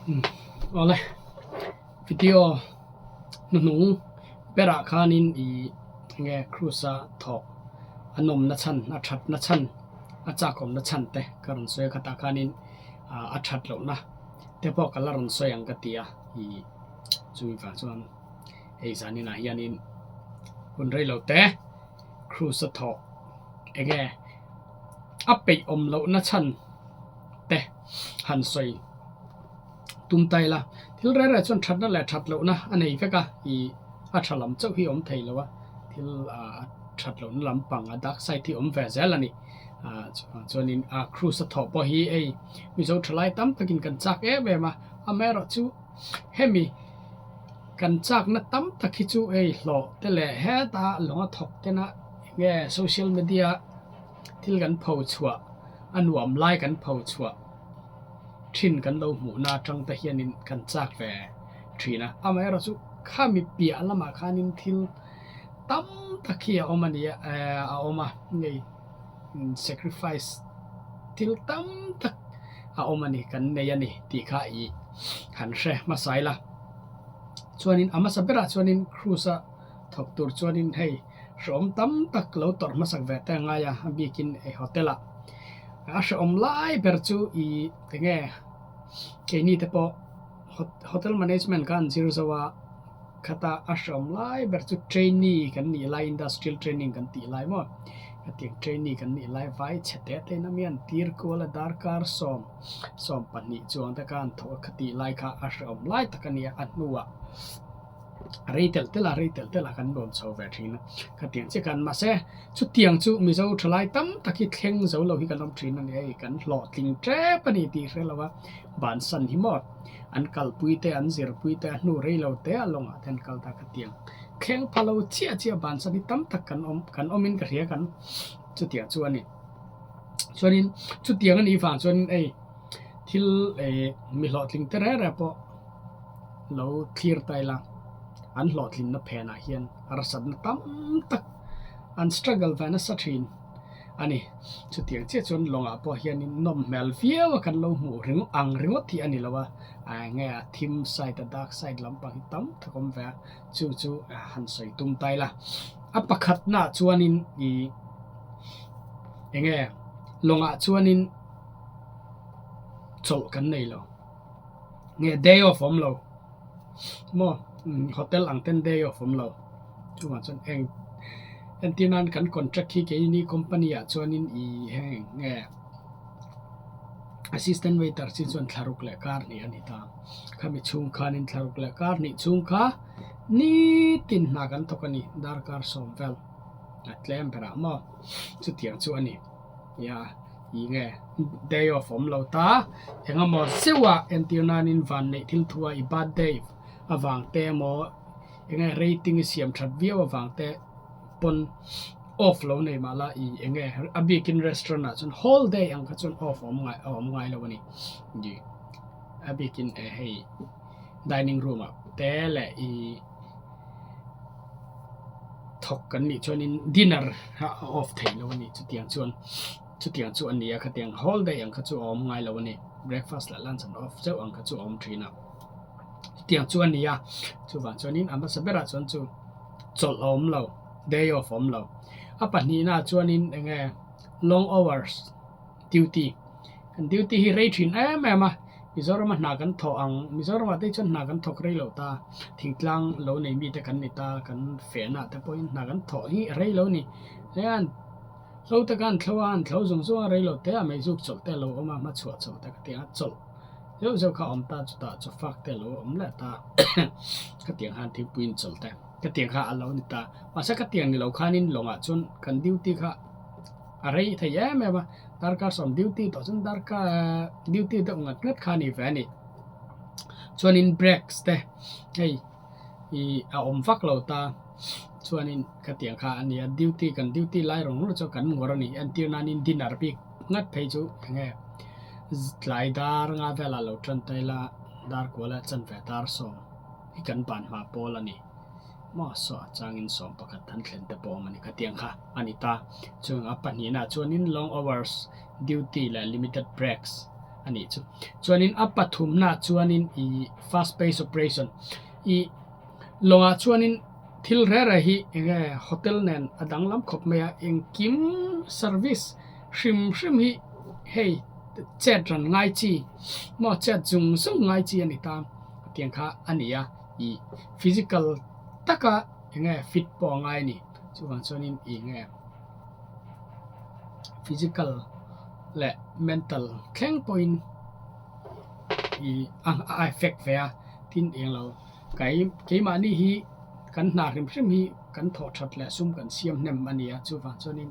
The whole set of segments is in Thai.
Ole video nu bera khanin I nge cruisa tho anom na chan athat na chan achakom na chan te karon soi khata khanin athat lo na te po kalaron soi ang katia I chui fa chuan ei zanina hianin hun rei lo te cruisa tho enge ape om lo na chan te han soi tum tai la thil re re chon that na le that lo na anei veka I athalam chau hi om thei lowa thil that lo na lampang dark side thi om ve zel ani chonin cruise tho po hi ei mi zo thlai tam takin kan chak e ve ma amero chu hemi kan chak na tam takhi chu ei hlo te le he ta longa thok te na nge social media thil kan pho chua anuam lai kan pho chua thin kan lo mu na tang ta hianin kan chak ve thina amero chu khami pia lama khanin thil tam takhia omania oma nei sacrifice thil tam tak omani kan nei ani ti kha I han hre ma saila chuanin ama sabera chuanin cruisa thok tur chuanin hei rom tam tak lo tor ma sak ve ta nga ya bikin e hotela om lai ber chu I tenge keni te po hotel management kan zirzawa khata ashram lai ber chu trainee kan ni lai industrial training kan ti lai mo ating trainee kan ni lai vai chete te na mian tir ko la darkar som pani chuang ta kan tho khati lai kha ashram lai takania atnuwa reitel tela kan bon so ve thina khating che kan ma se chu tiang chu mi zo thlai tam takhi thleng zo lo hi kan om thin ani ei kan hlo tling tre pani ti relawa ban san hi mo an kal puite an zir puite nu rei lo te alonga ten kal ta khatiang kheng phalo chia ban san hi tam tak kan omin ka ria kan chu tia chu ani chuanin chu tiang ani fa chuan ei thil mi hlo tling te re po lo clear tai la an hlo tling na phena hian arasat na tam tak an struggle va na sathin ani chu tiang che chon longa po hian nom mel fiaw kan lo mu ringot thi ani lawa nge thim side dark side lampang tam thakom va chu han soi tum tai la apakhat na chuanin I enge longa chuanin chol kan nei lo nge day off om lo mo hotel ang 10 day off om lo chuan chon en tinan kan contract hi ke ni company a chuanin I heng nge assistant waiter chi chuan tharuk le kar ni ani ta khami chung khanin tharuk le kar ni chung kha ni tin na kan thokani darkar somvel atlem pera mo chu tiang chu ani ya I nge day off om lo ta engamo sewa en tinan van nei thil thua I birthday awang te mo enge rating siam that view awang te pon off lo nei mala I enge abikin restaurant na chun whole day ang ka chun off om ngai lo ni ji abikin hei dining room a te le I thok kan ni chuanin dinner off thei lo ni chu tiang chuan ni a khatiang whole day ang ka chu om ngai lo ni breakfast la lunch and off chau ang ka chu om thina tiang chuan ni a chu wa chuanin ama sabera chuan chu chol om lo day off om lo apani na chuanin enge long hours duty hi rei thin ma Mizoram na kan tho ang Mizoram ate chon na kan thok rei lo ta thingtlang lo nei mi te kan ni ta kan fe na te point na kan tho hi rei lo ni yan lo ta kan thlowan thlo zung rei lo te mai zuk chol te lo ma chua chol ta ka tia chol zo kha om ta chu ta chu fak te lo om la ta ka tiang han thi puin chol ta ka tiang kha alo ni ta ma sa ka tiang ni lo khanin longa chun kan duty kha arei thaya me ba darkar som duty to chun darkar duty to ngat khani ve ni chuanin breaks te ei I om fak lo ta chuanin ka tiang kha ania duty lai rong lo cho kan ngor ni an tir nanin dinner pi ngat phei chu nge tlai dar nga vela lo tran tai la dar ko la chan ve dar som hi kan pan ma pol ani mo so changin som pakhat than thlen te pom ani ka tiang kha anita chung apani na chuanin long hours duty la limited breaks อันนี้ส่วนนี้อัปปฐุมนะส่วนนี้อี fast pace operation อีลงส่วนนี้ทิลเรระฮีเองโฮเทลนั้นอดังลำขบเมียเองกิม service ชิมฮีเฮ้เจ็ดรันง่ายจีมอเจ็ดจุงซึ่งง่ายจีอันนี้ตามเตียงค่ะอันนี้อี physical ตะกะเองฟิตปอง่ายนี่ส่วนนี้เอง physical และ mental แข็ง point อีeffect เฟียทิ้งเองเราไก่มานี่ฮีกันหนาริมริมฮีกันถอดชัดและซุ่มกันเสียมเนมอันนี้ส่วนนี้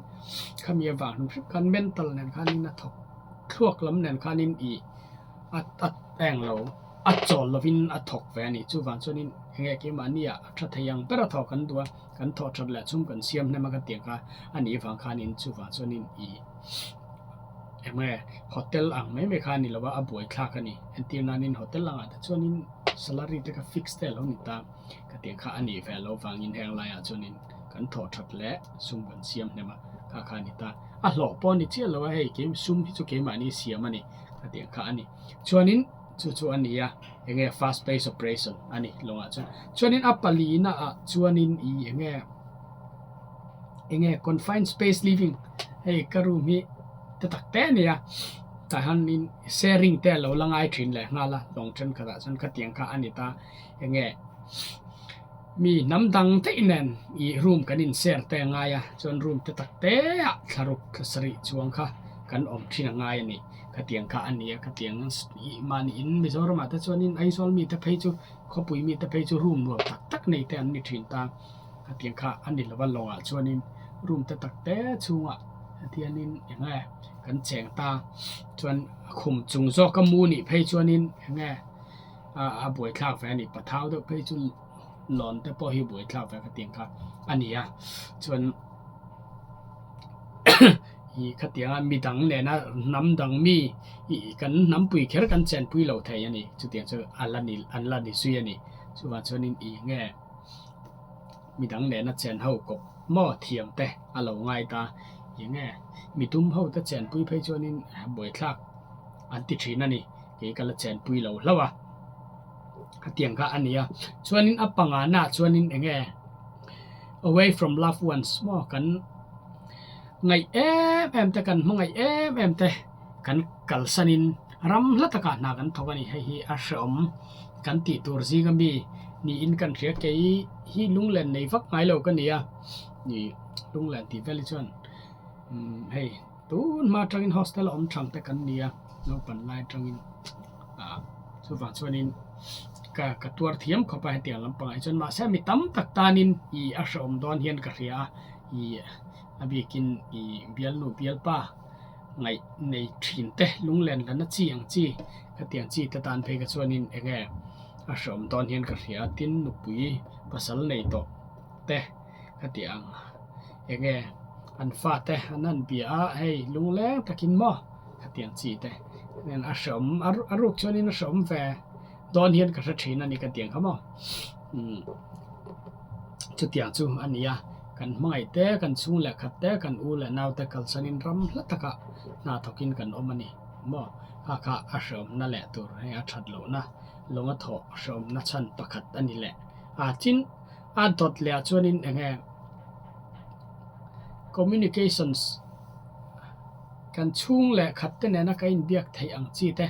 ขมีวางริมกัน mental นั่นค่ะนี่นะถกทวกลำนั่นค่ะนี่อีอัดแองเราอัดจอลวินอัดถกแฟนี่ส่วนนี้เองไก่มานี่ชัดยังเปรถอกันตัวกันถอดชัดและซุ่มกันเสียมเนมกันเตียงค่ะอันนี้ฟังค่ะนี่ส่วนนี้อีโฮเทลอังไม่ค่านี่เราว่าบ่อยคลากันนี่อันที่นั่นนี่โฮเทลอังแต่ส่วนนี้ salary แต่ก็ fix แต่เรานี่ตามก็เตียงค่าอันนี้แฟเราฟังยินแหงลายส่วนนี้กันถอดชัดและซุ่มกันเสียมเนี่ยมาค่านี่ตาหลอกปอนนี่เจ้าเราว่าให้เกมซุ่มที่จะเกมอันนี้เสียมันนี่ก็เตียงค่าอันนี้ส่วนนี้อันนี้ยังไง fast pace operation อันนี้ลงส่วนนี้อัปปาลีนะส่วนนี้ยังไง confined space living ให้กระรูมีแต่ตักแต่เนี่ยแต่ฮันนิน sharing แต่เราละง่ายถึงเลยงาละลงจนกระทั่งกระเตียงค่ะอันนี้ตาอย่างเงี้ยมีน้ำดังที่นั่นอีรูมกันอินเซอร์แต่ง่ายจนรูมแต่ตักแต่สรุปสริจวงค่ะกันอมที่ง่ายนี่กระเตียงค่ะอันนี้กระเตียงมันอินมิโซรมาแต่ส่วนนี้ไอโซลมีแต่เพจจูขบุยมีแต่เพจจูรูมรวมตักในแต่อันนี้ถึงตากระเตียงค่ะอันนี้ละวันลงส่วนนี้รูมแต่ตักแต่ชัวที่อันนี้อย่างไงกันแจงตาชวนคุมจุงซอกกมูนี่เพยชวนนินไงบวยคลากแฟนี่ปะเท้าด้วยเพยจุนหลอนแต่พอให้บวยคลากแฟก็เตียงครับอันนี้ชวนอีขเตียงมีดังเนี่ยนะน้ำดังมีอีกันน้ำปุ๋ยแค่กันแจนปุ๋ยเหล่าไทยนี่จุดเตียงจะอันละนี่สุยนี่ชวนนินอีไงมีดังเนี่ยนะแจนเฮากบหม้อเทียมแต่อันเหล่าง่ายตาอย่างเงี้ยมีตุ้มเฮาตะแจนปุยเพยจวนินบ่อยคลักอันติถีนั่นนี่เกกะละแจนปุยเหล่าแล้ววะเตียงค่ะอันนี้ชวนินอัปปังานะชวนินเงี้ย away from loved ones มอกันไงแต่กันมไงแต่กันกัลสนินรำละตะกานากันทว่านี่ให้อาชอมกันติตัวซีกันบีนี่อินกันเรียกไอ้ฮีลุงเล่นในฟักไงเหล่ากันนี่นี่ลุงเล่นที่เวลิชวนให้ตูนมาจังอินโฮสเทลอมชังแต่กันเนี่ยเราปั่นไล่จังอินส่วนนี้กับตัวเทียมเข้าไปเตียงลำปางจนมาแซมิตั้มตักตานินอีอาชมดอนเฮียนกระเรียอีอบีกินอีเบียลนูเบียลป้าไงในถิ่นเตะลุงเล่นแล้วนัดจีอย่างจีกับเตียงจีตะตานเพกับส่วนนี้เองอาชมดอนเฮียนกระเรียตินนุปุยภาษาในโตเตะกับเตียงเองอันฟาแต่อันนั้นเบียให้ลุงแรงตะกินหม้อขัดเตียงจีแต่เนี่ยอาสมอารุกชนินอาสมแฝดอนเฮียนกับสถีนั่นนี่กันเตียงเขาหม้อจุดเตียงจูอันนี้กันไม่แต่กันสูงแหละขัดแต่กันอูแหละนาวแต่กันสนินรำละตะกะน่าทกินกันอมันนี่หม้อข้าอาสมนั่นแหละตัวให้อาชัดโลนะลงมาถออาสมนัชันประคัดอันนี้แหละจินดอดแล้วชนินเองcommunications กันช่วงและขัดแต่เนี่ยนะก็อินเบียกไทยอังจีแต่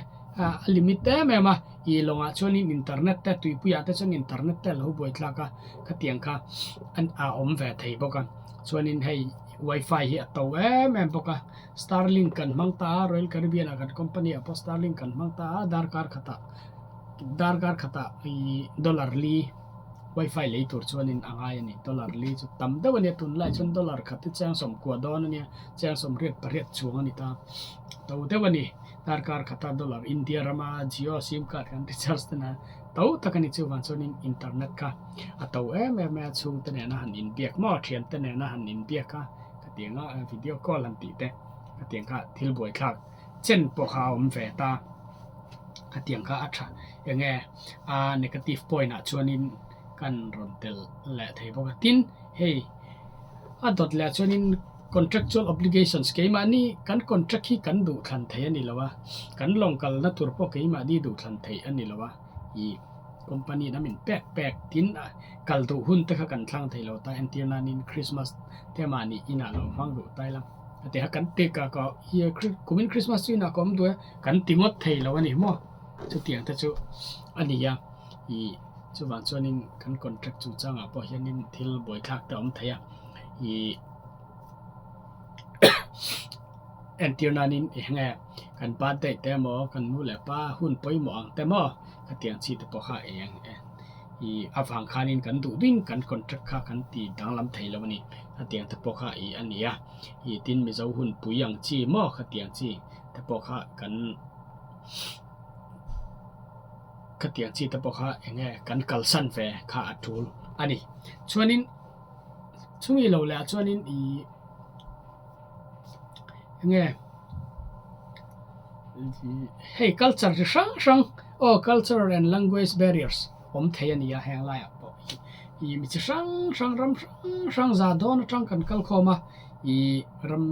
ลิมิตแต่แม่มาอีลงชวนอินเทอร์เน็ตแต่ตุยปุยอาแต่ชวนอินเทอร์เน็ตแต่เราบ่อยคลากขัดเตียงค่ะอันอมแฝดไทยบอกกันชวนอินให้ Wi-Fi เหี้ยตัวแม่บอกกัน Starlink กันมังตา Royal Caribbean กัน company พอ Starlink กันมังตาดาร์การขัดอี$ลีWi-Fi เลยตัวชวนอินอ่างนี่$ลีจุดต่ำแต่วันนี้ตุนไล่ชน$ขัดที่แจ้งสมกว่าดอนเนี่ยแจ้งสมเรียดประเรียดช่วงนี้ตาแต่วันนี้ดาร์การขัด$อินเดียรามาจิโอซิมการ์ดกันที่ชาร์จนะแต่กันนี่ชวนชวนอินเทอร์เน็ตค่ะแม่ช่วงแต่เนี่ยนะหันอินเบียกหม้อเทียนแต่เนี่ยนะหันอินเบียกค่ะก็เตียงวิดีโอคอลลันติแต่ก็เตียงค่ะทิลบวยค่ะเช่นพวกเขาเฟตาก็เตียงค่ะอัจฉริยังไงnegative point ชวนอินกันรอนเตลและไทยบอกตินเฮ้ดอดแล้วชวนิน contractual obligations ke ma ni kan contract hi kan du than thei ani lawa kan longkal na tur po ke ma di du than thei ani lawa I company na min pek tin kal du hun te kha kan thlang thei lo ta antina nin Christmas te ma ni ina lo phang du tai lam ate ha kan te ka ko year kumin Christmas ina kom du kan tingot thei lo ani mo chu tiang ta chu ani ya I chu wan chuanin kan contract chu changa po hianin thil boi thak ta om theya I antirnanin nge kan pa te te mo kan nu le pa hun poi mo ang te mo ka tiang chi te po kha eng I afang khanin kan du din kan contract kha kan ti danglam thei lo ni ka tiang te po kha I ania I tin mi zo hun puyang chi mo ka tiang chi te po kha kan ka tiang chi te po kha enge kan kalsan fe kha atul ani chuanin chumi lo la chuanin I nge hey culture sang cultural and language barriers om theiania hang la po I mi sang ram za don tang kan kal khoma I ram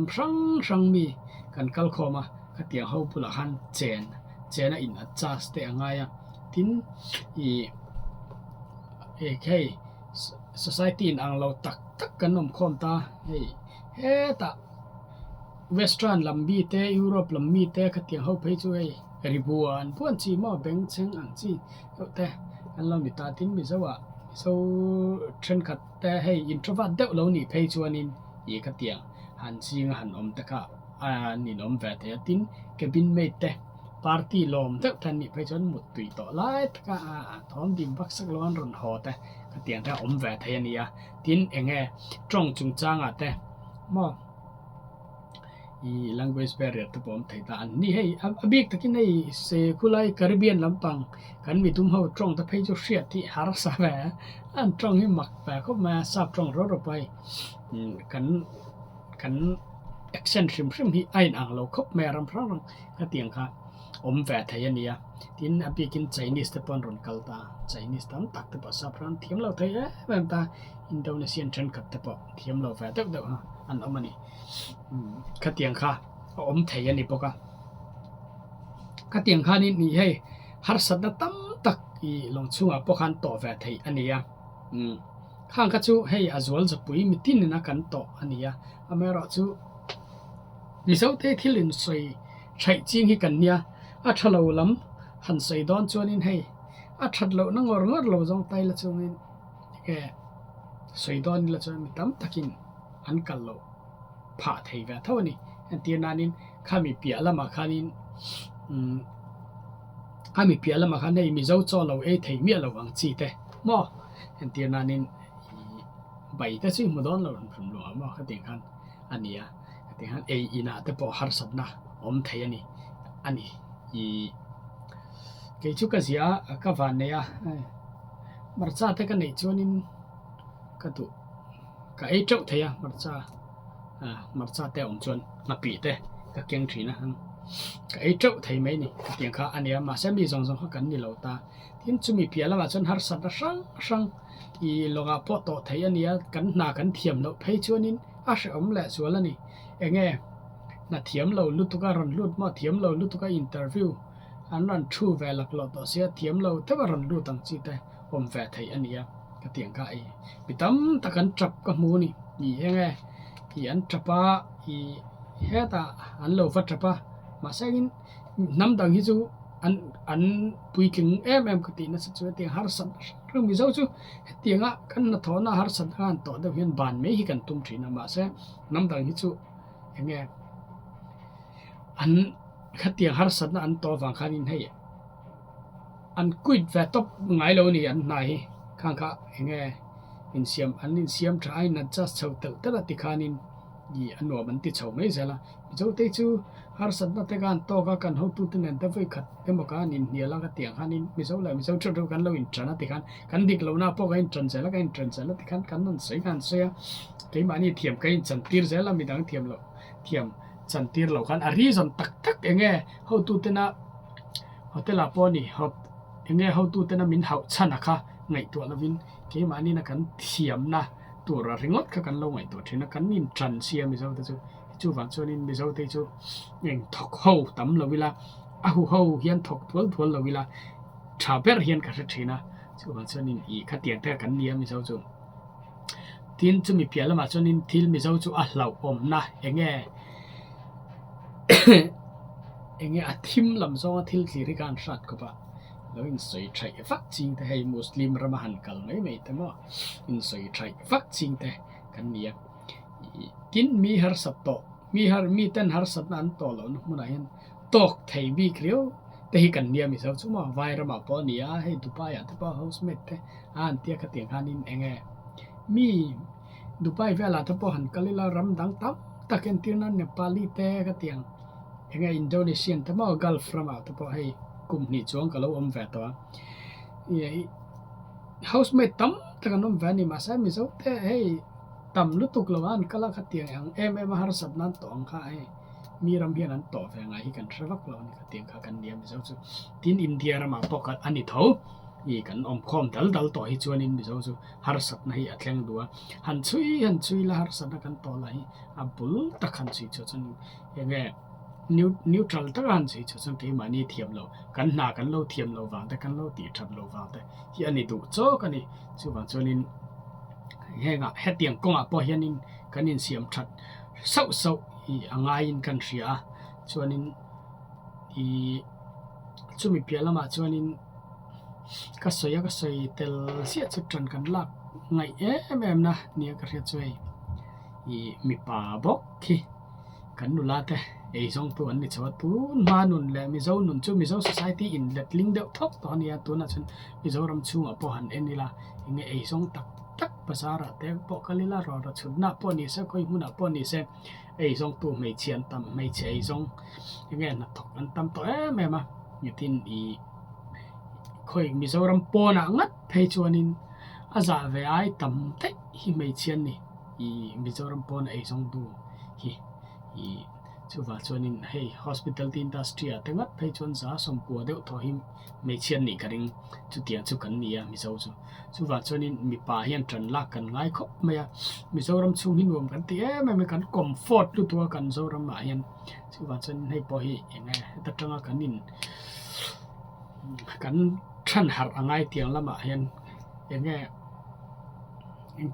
sang mi kan kal khoma ka tia ho pula han chena in adjust te angaya tin hey society in ang lo tak kan nom khom ta he ta Western lambi te Europe lambi te ka tiang ho phei chu ei ribuan puan chi mo beng cheng ang chi te an lo mi ta tin mi zawa so thren khat te hey introvert deuh lo ni phei chu anin I ka tiang han ching han om ta ka nin om ve te tin cabin mate te party lom te than ni phei chon mut tui to lai ka thom dim bak sak lon ron ho te ka tiang ta om ve the ania tin enge trong chung chang a te mo I language barrier to pom thei ta an ni hei abik takin nei se kulai Caribbean lampang kan mi tum ho trong ta phei chu hriat thi har sa ve an trong hi mak pa ko ma sap trong ro ro pai kan accent rim hi ain ang lo khop me ram prang ka tiang kha om ve thei ania tin abikin Chinese te pon ron kalta Chinese tam tak te pa sap ran thiam lo thei ban ta Indonesian trend kat te po thiam lo ve tek ha an omani ka tiang kha om thei ani poka ka tiang kha ni hei har sat na tam tak I long chunga pokhan to ve thei ania khang ka chu hei azwal zapui mitin na kan to ania amero chu misau te thilin soi thai ching hi kan nia a thalo lam han sei don chuanin hei a thatlo na ngor lo jong tai la chungin ke sei don la chuan mi tam takin an kal lo pha thei ve thawni antinanin khami pia lama khanin khami pia lama khan nei mi zo cho lo e thei mi lo wang chi te mo antinanin bai ta chi mu don lo phum lo ma kha ting khan ania ting han e ina te po har sabna om thei ani ke chu ka sia ka van ne ya marcha te ka nei chuanin ka tu ka e chau thei ya marcha te om chuan na pi te ka keng thina han ka e chau thei mai ni ka tiang kha ania ma se mi zong kha kan ni lo ta tin chu mi pia la chuan har sat sang I longa po to thei ania kan na kan thiam lo phei chuanin a se om le chuala ni enge na thiam lo lutuka ron lut ma thiam lo lutuka interview an ran thu ve lak lo to sia thiam lo te ron lu tang chi te om ve thei ania ka tiang ka ai pitam takan trap ka mu ni enge I an trapa I heta an lo va trapa ma sagin nam dang hi chu an puiking em ka ti na chu tiang har san ru mi zo chu tianga kan na thona har san han to da hian ban me hi kan tum thina ma se nam dang hi chu enge an khatiang har san an to wang khanin hei an quit ve top ngai lo ni an nai khang kha enge in siam trai na just chau tel tela ti khanin I anwa man ti chau mai zela jo te chu har san na te kan to ka kan ho tu tin an ta voi khat te mo ka nin niala ka tiang hanin mi zo tru kan lo in trana ti kan dik lo na po ka in tran zela ti kan non sei kan se ke mani thiam ka in chan tir zela mi dang thiam chan tir lo kan a reason tak enge ho tu te na hotel a po ni hop enge ho tu te na min hau chana kha ngai to lovin ke mani na kan thiam na ตัวระริงดกันลงไอ้ตัวที่นักกันนินจันเสียมิเจ้าแต่จู่ฟังชวนินมิเจ้าแต่จู่ยังถกเฮาตำละเวลาอะหูเฮาเฮียนถกทวนละเวลาชาเปรเฮียนกันทีนะจู่ฟังชวนินอีขัดเตียงแต่กันเนียมิเจ้าจู่ทีนจะมีเพียละมาชวนินทิลมิเจ้าจู่อ่ะเหล่าอมนะเองอทิมลำซองทิลสิริการสัตว์ก็ปะแล้วอินสวยใช้ฟักจริงแต่ให้มุสลิมระมาหันกันไม่แต่ว่าอินสวยใช้ฟักจริงแต่กันเนี่ยกินมีหาสัตโตมีเต้นหาสัตนั้นโตแล้วนุมันยังตกไทยบีเกลียวแต่ให้กันเนี่ยมิเจ้าจู่มาไวระมาปอนี่ให้ดูป้ายแต่ป้าเฮาส์เมทแต่เตียกเตียงคันินมีดูป้ายเวลาถ้าป้าหันกันเลยละรำดังตั้มตะเกียนที่นั้นเนี่ยปาลีแต่กเตียงอินโดนีเซียนแต่ว่ากัลฟระมาแต่พอให้กุมนี่จวงก็เราเวตัวเฮาส์เมทตั้มแต่กันแวนี่มาใช้มิเจ้าแต่ให้ตั้มลุตุกละวันก็ละกเตียงมหาสัตนั้นต่อข้าให้มีรำเพียนั้นต่อแฝงให้กันทรักเรานี่กเตียงข้ากันเดียมิเจ้าทีนอินเดียระมาปอกอันนี้เท่ากันคอมดัลต่อให้ชวนินมิเจ้าหาสัตนั้นให้อัดแรงดัวหันช่วยละหาสัตนั้นกันต่อละให้บุลตะขันช่วยจนneutral ตะกันสิจะสังเกตมานี่เทียมเรากันหน้ากันเราเทียมเราวางแต่กันเราตีทับเราวางแต่ที่อันนี้ดูโจกันนี่จู่ว่าจนินเฮ็ดเตียงกงอ่ะพอเฮียนินกันนินเสียมทัดเซาอ่างายนกันเสียจนินจู่มีเปียละมาจนินก็สวยเตลเสียจุดจันกันลักไงนะเนี่ยก็เรียกช่วยมีป่าบอกที่กันนุลาแต่สองตัวนี้ชาวตูนมานุนแหละมิเจ้านุนจู่มิเจ้า society in let link เดทอกตอนนี้ตัวนั้นฉันมิเจ้ารำชูอ่ะพอหันนี่ละสองตักภาษาละแต่พอกันเลยละรอชุดหน้าพอนี่เสก็หุ่นพอนี่เสสองตัวไม่เชียนตำไม่เชียสองนักทอกกันตำตัวแม่มาอยู่ที่ค่อยมิเจ้ารำปอนะงัดเพจวันนี้อาจจะเวไอตำแต่ที่ไม่เชียนนี่มิเจ้ารำปอนะสองตัวจู่ว่าจนินให้ hospitality industry แต่งัดไปจนซาสมกัวเดวทอหิมไม่เชียนนี่กันจู่เตียงจู่กันนี่มิเจ้าจู่ว่าจนินมีป่าเฮียนจันลักกันง่ายครบไม่มิเจ้ารำชูหินรวมกันเตี้ยไม่กันคอมฟอร์ตตัวกันเจ้ารำมาเฮียนจู่ว่าจนินให้พอให้แต่จังกันนินกันฉันหาง่ายเตียงละมาเฮียน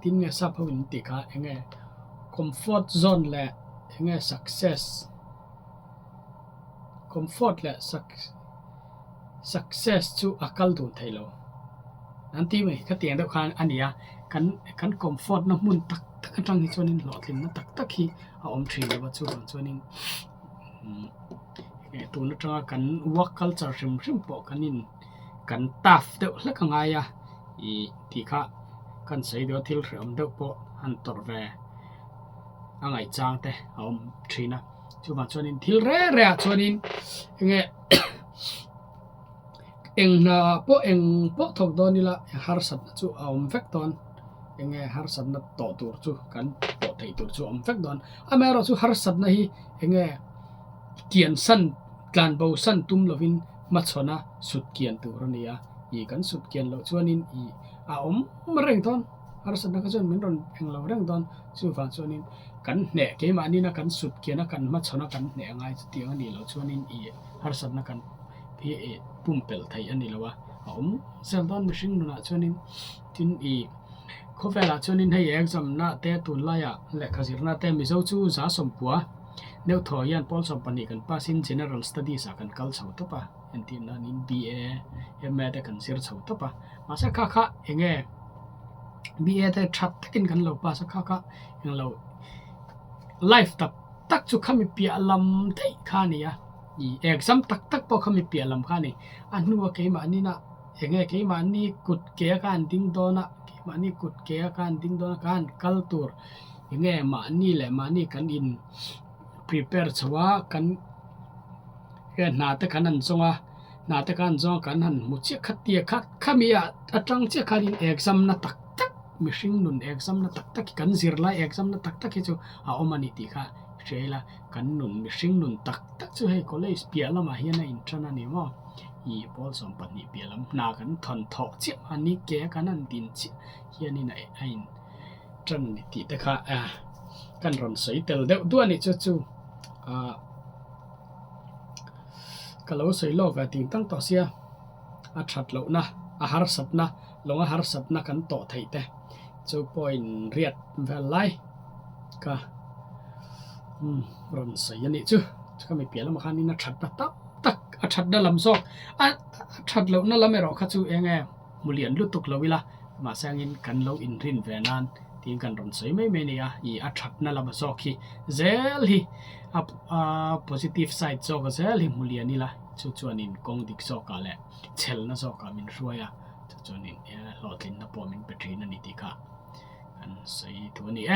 ทิ้งทราบพวินติกาcomfort zone และsuccess comfort และ success จู่อักลดูไทยเรานั่นที่ไม่ก็เตียงเดียวกันอันนี้กัน comfort น้ำมุนตักกันจังที่ชวนินหลอดลิ้นตักที่เอาทรีเลยว่าจู่ชวนินตัวนั้นจังกัน work culture ริมปอกันนินกัน tough เดียวแล้วก็ไงที่ข้ากันใส่เดียวทิลเริ่มเดียวปอหันตัวแวไงจังแต่เอาทรีนะจู่ว่าชวนินทิลเร่ชวนินนะพอถกตอนนี้ละหาสัตจู่เอาเฟกตอนหาสัตนัดต่อตัวจู่กันปอไทยตัวจู่เอาเฟกตอนเมื่อเราจู่หาสัตนะฮีเกียนสั้นการเบาสั้นตุ้มลวินมัชนะสุดเกียนตัวนี้กันสุดเกียนเราชวนินเอามาเร่งตอนหาสัตนักชนเหมือนเราเร่งตอนจู่ฟังชวนินกันเนี่ยเกี่ยมานี่นะกันสุดเกียนนะกันมัชนะกันเนี่ยง่ายเตียงอันนี้เราชวนินหาสัตนักกันพี่ปุ่มเปิลไทยอันนี้แล้ววะเซลตอนมิชิงนู่นชวนินทินเขาเวลาชวนินให้examน่ะแต่ตุนลายเล็กขจิรน่ะแต่มิเจ้าจู่จ้าสมกัวเดี๋ยวถอยันพอลสมปนิกันป้าสิน general studies กันคัลเสาตัวป่ะอันที่นั่นนิน BA MA แต่กันเสียร์เสาตัวป่ะมาสักข้าBA แต่ชัดกินกันเราป้าสักข้าเรา life ตักจู่ข้ามีเปียลำได้ข้านี่exam ตักพอข้ามีเปียลำข้านี่อันนู้นเกี่ยมานี่นะเกี่ยมานี่กุดเกี่ยกันดิ้งโดนะเกี่ยมานี่กุดเกี่ยกันดิ้งโดนะกันคัลตัวมานี่แหละมานี่กันอินprepare ชัวกันนาตะกันนั่นจงนาตะกันจงกันหันมุจิขัดเตียข้ามีจังเจ้ากันexam นะตักมิชิงนุนexam นะตักกันซิร์ไลexam นะตักจู่เอามานี่ติค่ะเชื่อละกันนุนมิชิงนุนตักจู่ให้ college เปียละมาเฮียนะอินทรนันนี่มั้งพอลสมปันนี่เปียละนากันทันทอเจ้าอันนี้แกกันนั่นดินเจ้าเฮียนี่ไหน จันนิติตะคะกันรอนสวยเตลเดวตัวนี่จู่ก็เราสวยโลกติงตั้งต่อเสียชัดแล้วนะหารสัตนะลงหารสัตนะกันต่อไทยแต่จู่ปอยเรียดเวลไลก็รอนสวยนี่จู่ก็ไม่เปลี่ยนแล้วมาคันนี้นะชัดนะตักชัดได้ลำซอกชัดแล้วนั่นละไม่รอข้าจู่เองมุเลียนลุตุกเราเวลามาแสงอินกันเราอินรินเวนันทีมกันรอนสวยไม่เมเนียชัดนั่นละมาซอกฮีเซลฮีpositive side ซอกเซลฮีมุเลียนนี่ละจู่ๆนินกงดิกซอกอะไรเชลน่ะซอกมินช่วยจู่ๆนินหลอดลินน่ะพอมินเปทรีนั่นนี่ติค่ะอันสวยตัวนี้